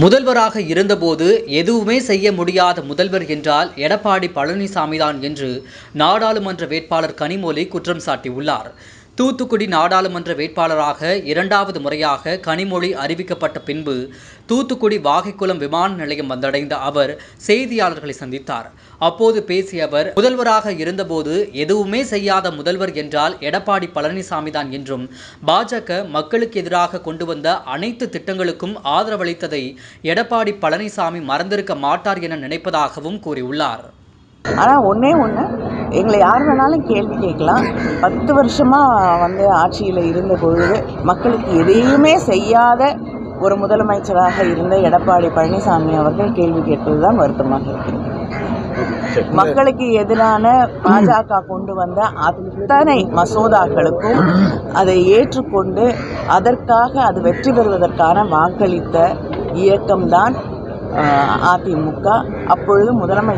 முதல்வராக இருந்தபோது எதுவுமே செய்ய முடியாத முதல்வர் என்றால் எடப்பாடி பழனிசாமிதான் என்று நாடாளுமன்ற வேட்பாளர் கனிமொழி குற்றம் சாட்டியுள்ளார். தூத்துக்குடி நாடாளுமன்ற வேட்பாளராக இரண்டாவது முறையாக கனிமொழி அறிவிக்கப்பட்ட பின்பு தூத்துக்குடி வாகைக்குளம் விமான நிலையம் வந்தடைந்த அவர் செய்தியாளர்களை சந்தித்தார். அப்போது பேசிய அவர், முதல்வராக இருந்தபோது எதுவுமே செய்யாத முதல்வர் என்றால் எடப்பாடி பழனிசாமிதான் என்றும், பாஜக மக்களுக்கு எதிராக கொண்டு வந்த அனைத்து திட்டங்களுக்கும் ஆதரவளித்ததை எடப்பாடி பழனிசாமி மறந்திருக்க மாட்டார் என நினைப்பதாகவும் கூறியுள்ளார். ஆனால் ஒன்றே ஒன்று, எங்களை யார் வேணாலும் கேள்வி கேட்கலாம். 10 வருஷமாக ஆட்சியில் இருந்த பொழுது மக்களுக்கு எதையுமே செய்யாத ஒரு முதலமைச்சராக இருந்த எடப்பாடி பழனிசாமி அவர்கள் கேள்வி கேட்பது தான் வருத்தமாக இருக்கிறது. மக்களுக்கு எதிரான பாஜக கொண்டு வந்த அத்தனை மசோதாக்களுக்கும் அதை ஏற்றுக்கொண்டு அதற்காக அது வெற்றி பெறுவதற்கான வாக்களித்த இயக்கம்தான் அதிமுக. அப்பொழுது முதலமைச்சர்